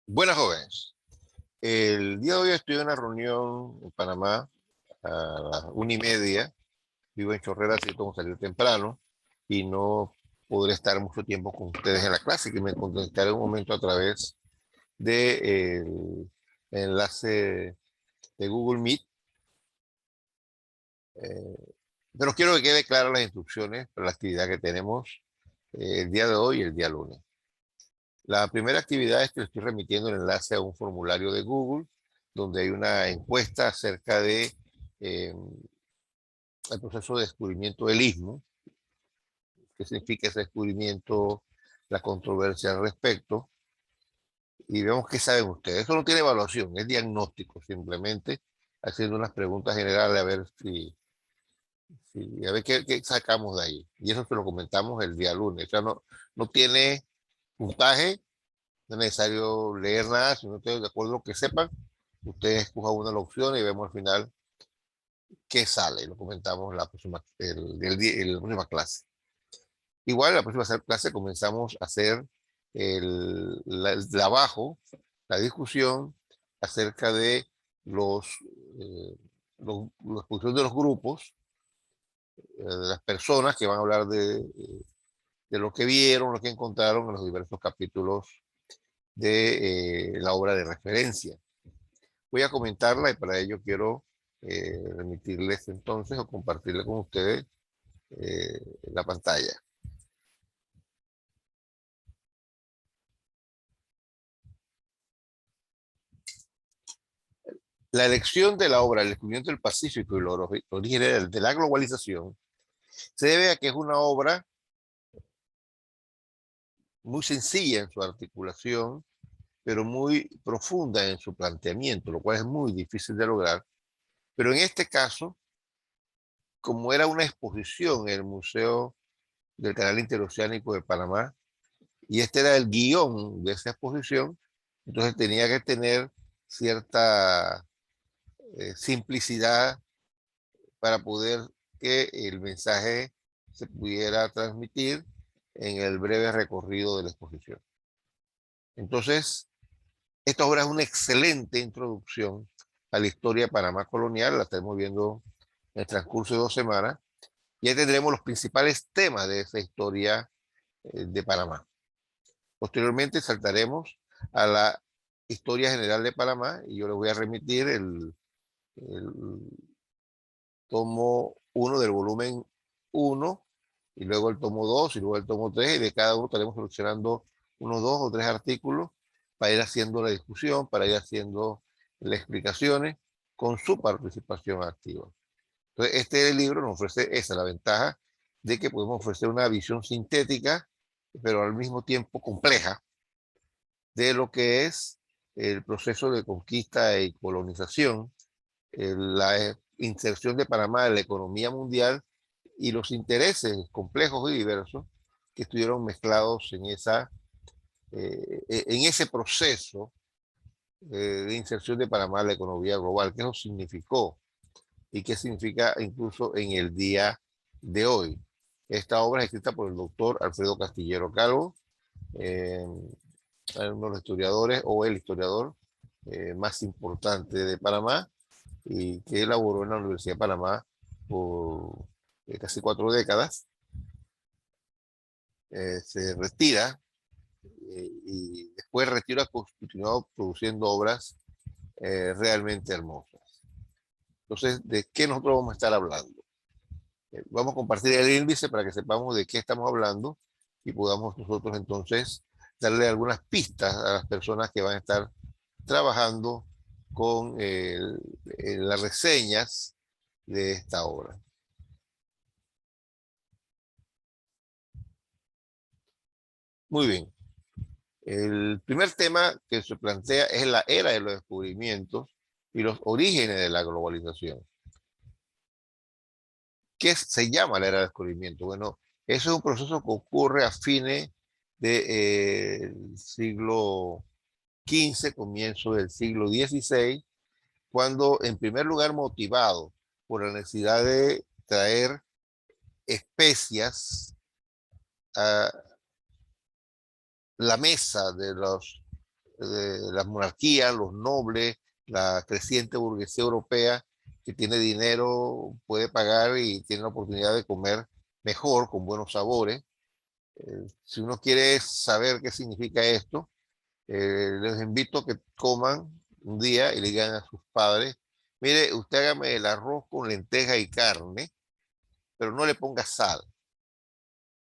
Buenas jóvenes. El día de hoy estoy en una reunión en Panamá a las 1:30. Vivo en Chorrera, así que tengo que salir temprano y no podré estar mucho tiempo con ustedes en la clase, que me contactaré un momento a través del enlace de Google Meet. Eh, pero quiero que quede claras las instrucciones para la actividad que tenemos el día de hoy y el día lunes. La primera actividad es que le estoy remitiendo el enlace a un formulario de Google, donde hay una encuesta acerca de eh, el proceso de descubrimiento del istmo, qué significa ese descubrimiento, la controversia al respecto, y vemos qué saben ustedes. Eso no tiene evaluación, es diagnóstico, simplemente haciendo unas preguntas generales a ver a ver qué sacamos de ahí. Y eso se lo comentamos el día lunes. O sea, no tiene puntaje, no es necesario leer nada, si no estoy de acuerdo con lo que sepan, ustedes escojan una de las opciones y vemos al final qué sale. Lo comentamos la próxima clase. Igual, la próxima clase comenzamos a hacer el trabajo, la discusión acerca de los, la exposición de los grupos, de las personas que van a hablar de lo que vieron, lo que encontraron en los diversos capítulos de la obra de referencia. Voy a comentarla y para ello quiero remitirles entonces o compartirle con ustedes la pantalla. La elección de la obra El descubrimiento del Pacífico y los orígenes de la globalización se debe a que es una obra muy sencilla en su articulación, pero muy profunda en su planteamiento, lo cual es muy difícil de lograr. Pero en este caso, como era una exposición en el Museo del Canal Interoceánico de Panamá, y este era el guión de esa exposición, entonces tenía que tener cierta simplicidad para poder que el mensaje se pudiera transmitir en el breve recorrido de la exposición. Entonces, esta obra es una excelente introducción a la historia de Panamá colonial, la estamos viendo en el transcurso de 2 semanas, y ahí tendremos los principales temas de esa historia de Panamá. Posteriormente saltaremos a la historia general de Panamá y yo les voy a remitir el tomo 1 del volumen 1 y luego el tomo 2 y luego el tomo 3 y de cada uno estaremos seleccionando unos 2 o 3 artículos para ir haciendo la discusión, para ir haciendo las explicaciones con su participación activa. Entonces, este libro nos ofrece esa, la ventaja de que podemos ofrecer una visión sintética, pero al mismo tiempo compleja, de lo que es el proceso de conquista y colonización, la inserción de Panamá en la economía mundial y los intereses complejos y diversos que estuvieron mezclados en ese proceso de inserción de Panamá en la economía global. ¿Qué eso significó? Y qué significa incluso en el día de hoy. Esta obra es escrita por el doctor Alfredo Castillero Calvo, eh, uno de los historiadores o el historiador más importante de Panamá y que elaboró en la Universidad de Panamá por casi 4 décadas. Se retira y después de retiro ha continuado produciendo obras realmente hermosas. Entonces, ¿de qué nosotros vamos a estar hablando? Vamos a compartir el índice para que sepamos de qué estamos hablando y podamos nosotros entonces darle algunas pistas a las personas que van a estar trabajando con las reseñas de esta obra. Muy bien. El primer tema que se plantea es la era de los descubrimientos y los orígenes de la globalización. ¿Qué se llama la era del descubrimiento? Bueno, eso es un proceso que ocurre a fines del siglo XV, comienzo del siglo XVI, cuando en primer lugar motivado por la necesidad de traer especias a la mesa de los la monarquía, los nobles, la creciente burguesía europea que tiene dinero, puede pagar y tiene la oportunidad de comer mejor, con buenos sabores. Si uno quiere saber qué significa esto, les invito a que coman un día y le digan a sus padres, mire, usted hágame el arroz con lenteja y carne, pero no le ponga sal,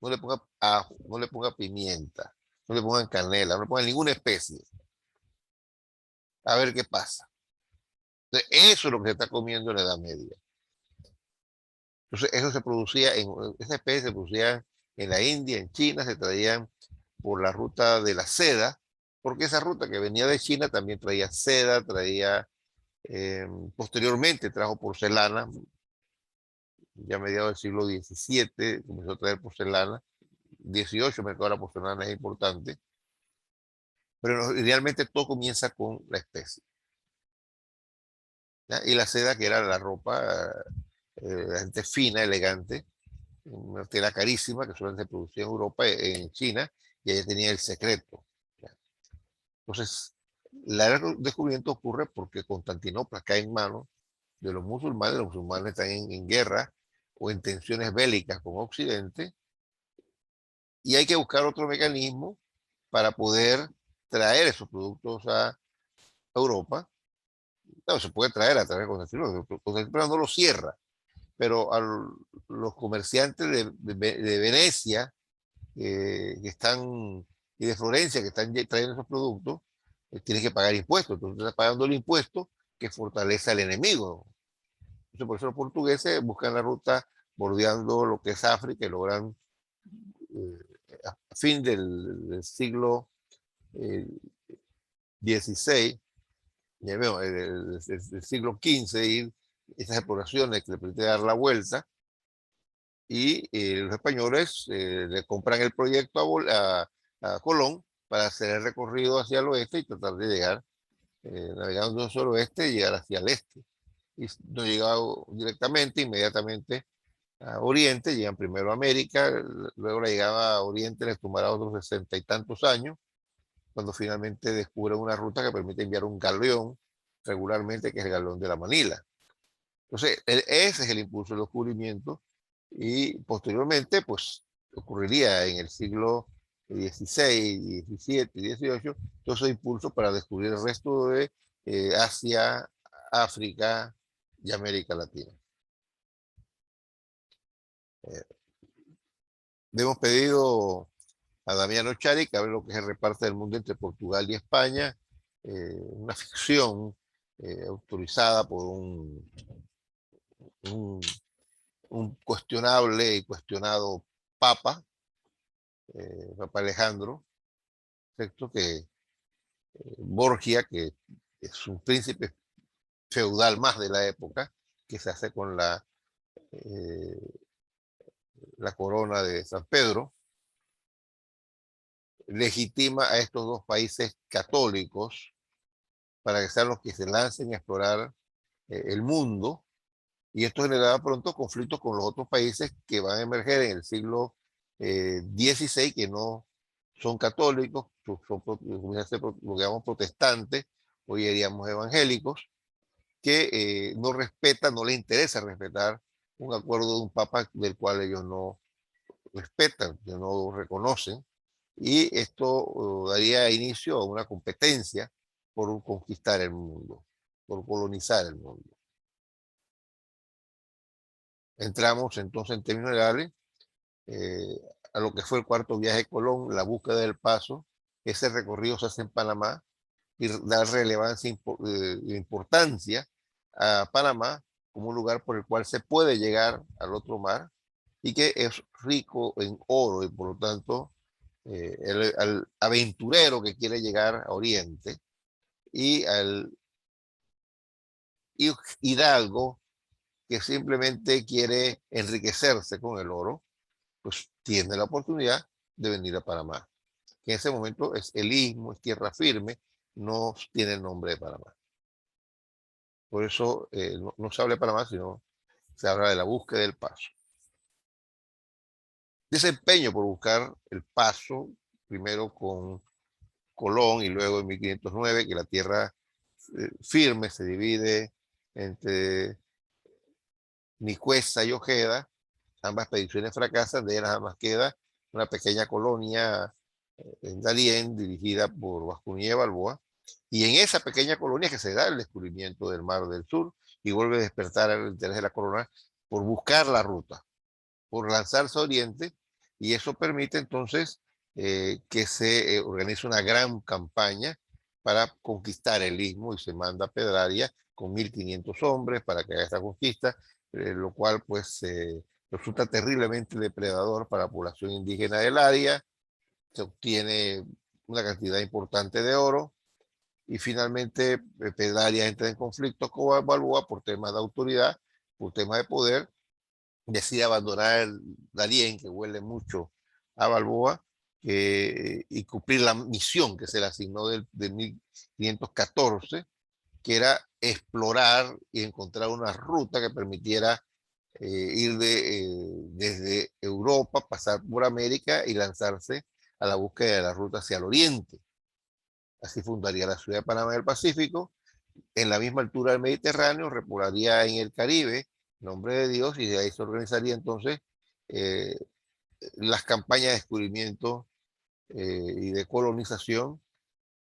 no le ponga ajo, no le ponga pimienta, no le pongan canela, no le pongan ninguna especie. A ver qué pasa. Entonces, eso es lo que se está comiendo en la Edad Media. Entonces, eso se producía, esa especie se producía en la India, en China, se traían por la ruta de la seda, porque esa ruta que venía de China también traía seda, traía, posteriormente trajo porcelana, ya a mediados del siglo XVII comenzó a traer porcelana, XVIII mercado de la porcelana es importante, pero idealmente todo comienza con la especie. ¿Ya? Y la seda, que era la ropa, la gente fina, elegante, una tela carísima que solamente se producía en Europa, en China, y ella tenía el secreto. ¿Ya? Entonces, el descubrimiento ocurre porque Constantinopla cae en manos de los musulmanes están en guerra o en tensiones bélicas con Occidente, y hay que buscar otro mecanismo para poder traer esos productos a Europa. No, se puede traer a través de Constantinopla, Constantinopla no lo cierra, pero a los comerciantes de Venecia que están, y de Florencia que están trayendo esos productos, tienen que pagar impuestos. Entonces están pagando el impuesto que fortalece al enemigo. Entonces, por eso los portugueses buscan la ruta bordeando lo que es África y logran a fin del siglo XVI, ya veo, del siglo XV, ir esas exploraciones que le permiten dar la vuelta y los españoles le compran el proyecto a Colón para hacer el recorrido hacia el oeste y tratar de llegar, navegando hacia el oeste y llegar hacia el este. Y no llegado directamente, inmediatamente a Oriente, llegan primero a América, luego la llegada a Oriente les tomará otros 60 y tantos años, cuando finalmente descubren una ruta que permite enviar un galeón regularmente, que es el galeón de la Manila. Entonces, ese es el impulso del descubrimiento y posteriormente, pues, ocurriría en el siglo XVI, XVII, XVIII, todos esos impulsos para descubrir el resto de Asia, África y América Latina. Eh, Le hemos pedido a Damiano Chari que hable lo que se reparte del mundo entre Portugal y España, una ficción autorizada por un, un cuestionable y cuestionado papa, Papa Alejandro, ¿cierto? Que Borgia, que es un príncipe feudal más de la época, que se hace con eh, la corona de San Pedro, legitima a estos dos países católicos para que sean los que se lancen a explorar el mundo, y esto generará pronto conflictos con los otros países que van a emerger en el siglo XVI, que no son católicos, lo que llamamos protestantes, hoy diríamos evangélicos, que no respetan, no les interesa respetar un acuerdo de un papa del cual ellos no respetan, que no reconocen, y esto daría inicio a una competencia por conquistar el mundo, por colonizar el mundo. Entramos entonces en términos generales eh, a lo que fue el cuarto viaje de Colón, la búsqueda del paso. Ese recorrido se hace en Panamá y da relevancia e importancia a Panamá como un lugar por el cual se puede llegar al otro mar y que es rico en oro, y por lo tanto al aventurero que quiere llegar a Oriente y al hidalgo que simplemente quiere enriquecerse con el oro, pues tiene la oportunidad de venir a Panamá, que en ese momento es el istmo, es tierra firme, no tiene el nombre de Panamá. Por eso no se habla de Panamá, sino se habla de la búsqueda del paso. Desempeño por buscar el paso, primero con Colón, y luego en 1509 que la tierra firme se divide entre Nicuesa y Ojeda. Ambas expediciones fracasan, de ellas nada más queda una pequeña colonia en Darién, dirigida por Bascuñé de Balboa, y en esa pequeña colonia que se da el descubrimiento del Mar del Sur y vuelve a despertar el interés de la corona por buscar la ruta, por lanzarse a Oriente, y eso permite entonces que se organice una gran campaña para conquistar el istmo, y se manda a Pedraria con 1500 hombres para que haga esta conquista, lo cual pues resulta terriblemente depredador para la población indígena del área. Se obtiene una cantidad importante de oro, y finalmente Pedraria entra en conflicto con Balboa por temas de autoridad, por temas de poder, decide abandonar el Darién, que huele mucho a Balboa, y cumplir la misión que se le asignó de 1514, que era explorar y encontrar una ruta que permitiera ir desde Europa, pasar por América y lanzarse a la búsqueda de la ruta hacia el oriente. Así fundaría la ciudad de Panamá del Pacífico, en la misma altura del Mediterráneo, repoblaría en el Caribe, en nombre de Dios, y de ahí se organizaría entonces eh, las campañas de descubrimiento y de colonización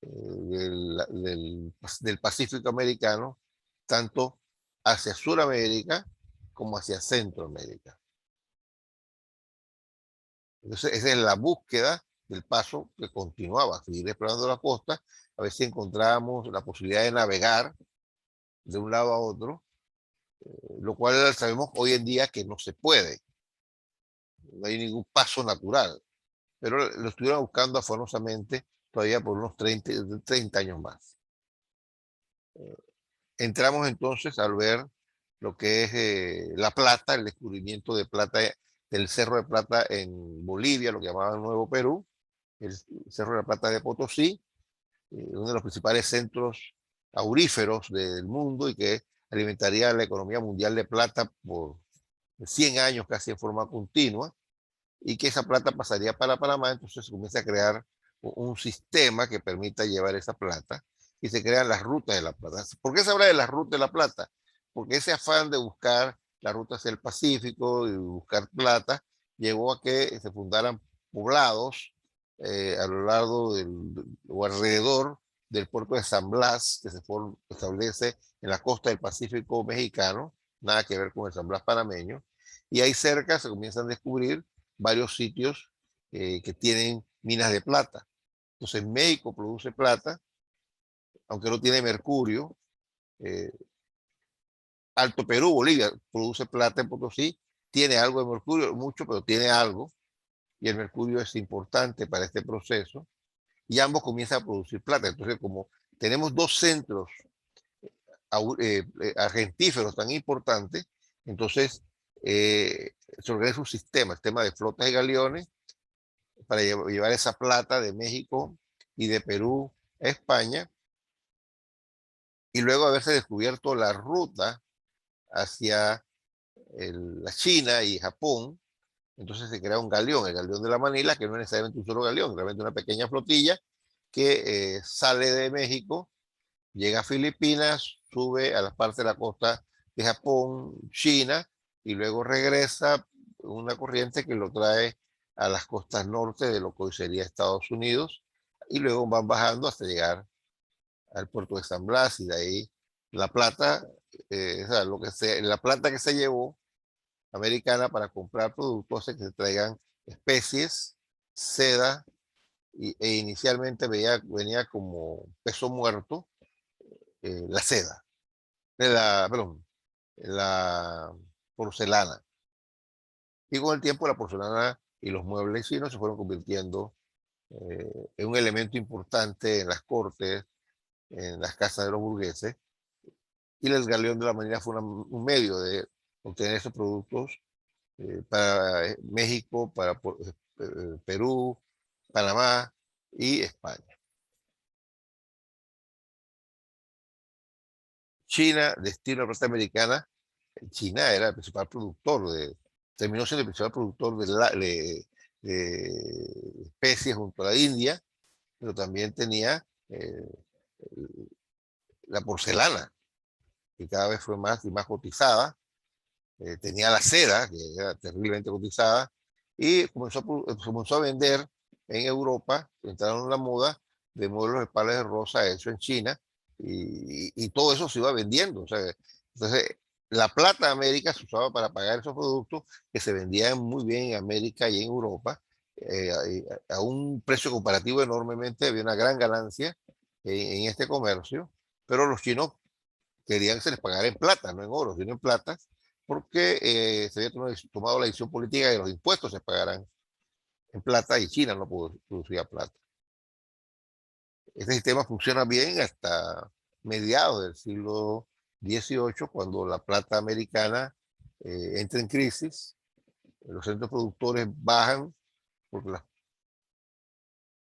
del Pacífico americano, tanto hacia Sudamérica como hacia Centroamérica. Entonces, esa es la búsqueda del paso que continuaba, seguir explorando la costa, a ver si encontrábamos la posibilidad de navegar de un lado a otro, lo cual sabemos hoy en día que no se puede, no hay ningún paso natural, pero lo estuvieron buscando afanosamente todavía por unos 30 años más. Entramos entonces al ver lo que es La Plata, el descubrimiento de plata, del Cerro de Plata en Bolivia, lo que llamaban Nuevo Perú, el Cerro de la Plata de Potosí, uno de los principales centros auríferos del mundo, y que alimentaría la economía mundial de plata por 100 años casi en forma continua, y que esa plata pasaría para Panamá. Entonces se comienza a crear un sistema que permita llevar esa plata, y se crean las rutas de la plata. ¿Por qué se habla de las rutas de la plata? Porque ese afán de buscar la ruta hacia el Pacífico y buscar plata llevó a que se fundaran poblados a lo largo o alrededor del puerto de San Blas, que se establece en la costa del Pacífico mexicano, nada que ver con el San Blas panameño, y ahí cerca se comienzan a descubrir varios sitios que tienen minas de plata. Entonces México produce plata, aunque no tiene mercurio. eh, Alto Perú, Bolivia, produce plata en Potosí, tiene algo de mercurio, mucho, pero tiene algo, y el mercurio es importante para este proceso, y ambos comienzan a producir plata. Entonces, como tenemos dos centros argentíferos tan importantes, entonces se organiza un sistema, el sistema de flotas y galeones, para llevar esa plata de México y de Perú a España, y luego haberse descubierto la ruta hacia la China y Japón. Entonces se crea un galeón, el galeón de la Manila, que no es necesariamente un solo galeón, realmente una pequeña flotilla que sale de México, llega a Filipinas, sube a la parte de la costa de Japón, China, y luego regresa una corriente que lo trae a las costas norte de lo que hoy sería Estados Unidos, y luego van bajando hasta llegar al puerto de San Blas, y de ahí la plata, o sea, la plata que se llevó americana para comprar productos hace que se traigan especies, seda, e inicialmente venía como peso muerto la seda, perdón, la porcelana. Y con el tiempo la porcelana y los muebles chinos se fueron convirtiendo en un elemento importante en las cortes, en las casas de los burgueses, y el galeón de la Manila fue un medio de obtener esos productos para México, para Perú, Panamá y España. China, destino de la plata americana. China era el principal productor terminó siendo el principal productor de especies junto a la India, pero también tenía la porcelana, que cada vez fue más y más cotizada. Tenía la seda, que era terriblemente cotizada, y comenzó a vender en Europa, entraron en la moda de modelos de palas de rosa hecho en China, y todo eso se iba vendiendo. O sea, entonces, la plata de América se usaba para pagar esos productos que se vendían muy bien en América y en Europa, a un precio comparativo enormemente, había una gran ganancia en este comercio, pero los chinos querían que se les pagara en plata, no en oro, sino en plata, porque se había tomado la decisión política de que los impuestos se pagaran en plata y China no producía plata. Este sistema funciona bien hasta mediados del siglo XVIII, cuando la plata americana entra en crisis, los centros productores bajan porque las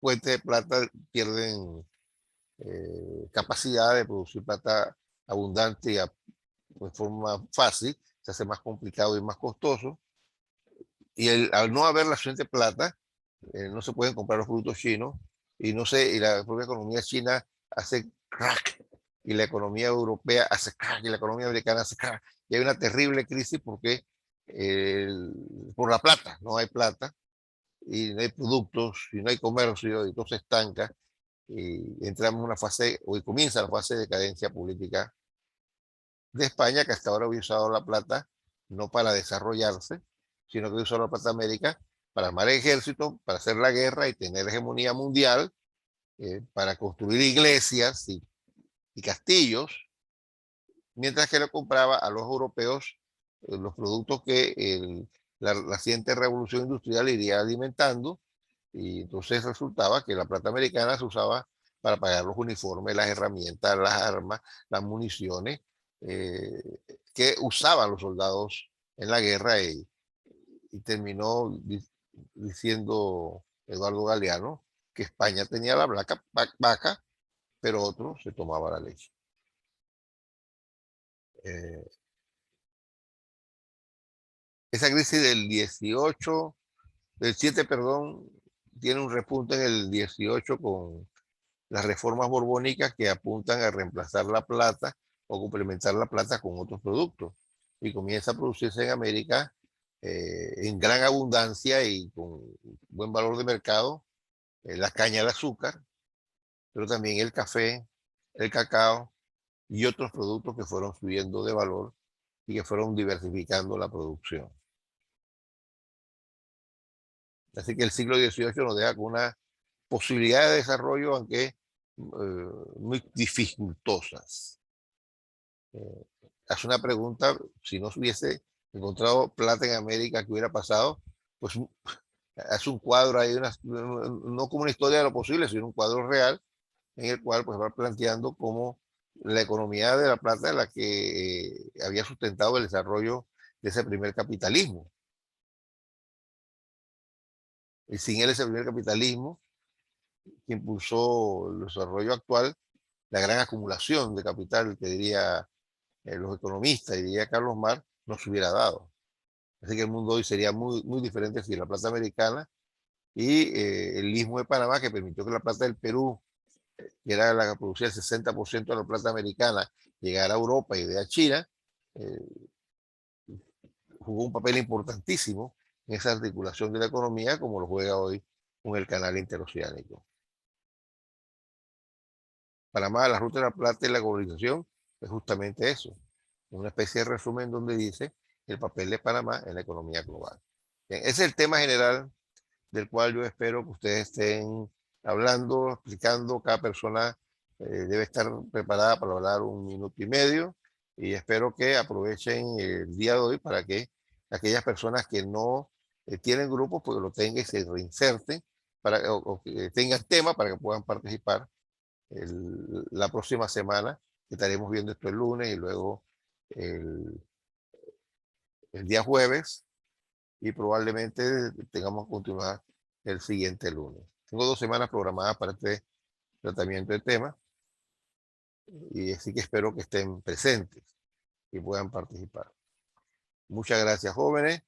fuentes de plata pierden capacidad de producir plata abundante y de forma fácil, se hace más complicado y más costoso. Y al no haber la suficiente plata, no se pueden comprar los productos chinos y no sé, y la propia economía china hace crack y la economía europea hace crack y la economía americana hace crack. Y hay una terrible crisis porque por la plata, no hay plata y no hay productos y no hay comercio y todo se estanca y entramos en una fase, hoy comienza la fase de decadencia política de España, que hasta ahora había usado la plata no para desarrollarse, sino que había usado la plata de América para armar ejército, para hacer la guerra y tener hegemonía mundial, para construir iglesias y castillos, mientras que le compraba a los europeos los productos que la siguiente revolución industrial iría alimentando, y entonces resultaba que la plata americana se usaba para pagar los uniformes, las herramientas, las armas, las municiones eh, que usaban los soldados en la guerra, y terminó diciendo Eduardo Galeano que España tenía la vaca, pero otro se tomaba la leche. Eh, Esa crisis del 18, del 7, perdón, tiene un repunte en el 18 con las reformas borbónicas que apuntan a reemplazar la plata o complementar la plata con otros productos. Y comienza a producirse en América en gran abundancia y con buen valor de mercado la caña de azúcar, pero también el café, el cacao y otros productos que fueron subiendo de valor y que fueron diversificando la producción. Así que el siglo XVIII nos deja con una posibilidad de desarrollo, aunque muy dificultosas. Eh, Hace una pregunta, si no se hubiese encontrado plata en América, ¿qué hubiera pasado? Pues hace un cuadro ahí, no como una historia de lo posible, sino un cuadro real en el cual pues va planteando cómo la economía de la plata es la que había sustentado el desarrollo de ese primer capitalismo. Y sin él, ese primer capitalismo que impulsó el desarrollo actual, la gran acumulación de capital que diría los economistas y diría Carlos Marx, no se hubiera dado. Así que el mundo hoy sería muy, muy diferente si la plata americana y el istmo de Panamá, que permitió que la plata del Perú, que era la que producía el 60% de la plata americana, llegara a Europa y de a China, eh, jugó un papel importantísimo en esa articulación de la economía, como lo juega hoy con el canal interoceánico. Panamá, la ruta de la plata y la globalización es justamente eso, una especie de resumen donde dice el papel de Panamá en la economía global. Bien, ese es el tema general del cual yo espero que ustedes estén hablando, explicando. Cada persona debe estar preparada para hablar 1 minuto y medio, y espero que aprovechen el día de hoy para que aquellas personas que no tienen grupos, pues lo tengan y se reinserten o que tengan tema para que puedan participar la próxima semana, que estaremos viendo esto el lunes y luego el, el día jueves, y probablemente tengamos que continuar el siguiente lunes. Tengo 2 semanas programadas para este tratamiento de tema, y así que espero que estén presentes y puedan participar. Muchas gracias, jóvenes.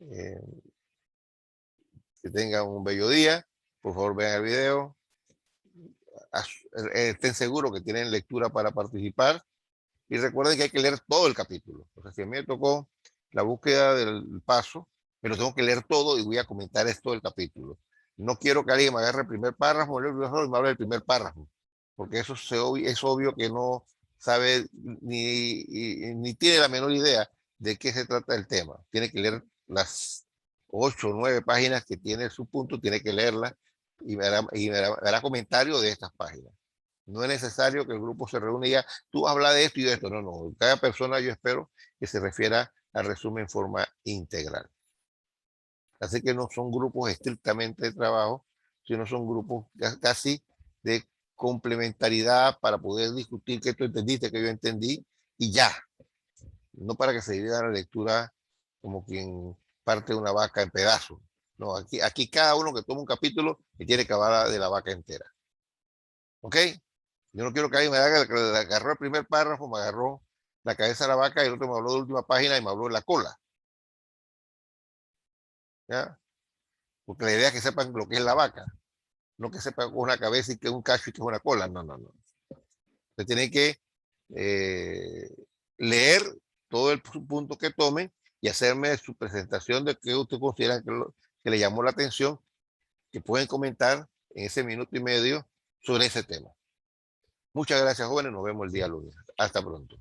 Eh, que tengan un bello día. Por favor, vean el video. estén seguros que tienen lectura para participar y recuerden que hay que leer todo el capítulo. O sea, si a mí me tocó la búsqueda del paso, me lo tengo que leer todo y voy a comentar esto del capítulo. No quiero que alguien me agarre el primer párrafo y me hable del primer párrafo, porque eso es obvio que no sabe ni tiene la menor idea de qué se trata el tema. Tiene que leer las 8 o 9 páginas que tiene su punto, tiene que leerlas y me hará comentario de estas páginas. No es necesario que el grupo se reúne y diga, tú habla de esto y de esto. No, no. Cada persona yo espero que se refiera al resumen en forma integral. Así que no son grupos estrictamente de trabajo, sino son grupos casi de complementariedad para poder discutir que tú entendiste, que yo entendí, y ya. No para que se divida la lectura como quien parte una vaca en pedazos. No, aquí cada uno que toma un capítulo y tiene que hablar de la vaca entera. ¿Ok? Yo no quiero que alguien me haga que le agarró el primer párrafo, me agarró la cabeza de la vaca y el otro me habló de la última página y me habló de la cola. ¿Ya? Porque la idea es que sepan lo que es la vaca, no que sepan con una cabeza y que es un cacho y que es una cola. No, no, no. Usted tiene que eh, leer todo el punto que tomen y hacerme su presentación de qué usted considera que le llamó la atención, que pueden comentar en ese minuto y medio sobre ese tema. Muchas gracias, jóvenes. Nos vemos el día lunes. Hasta pronto.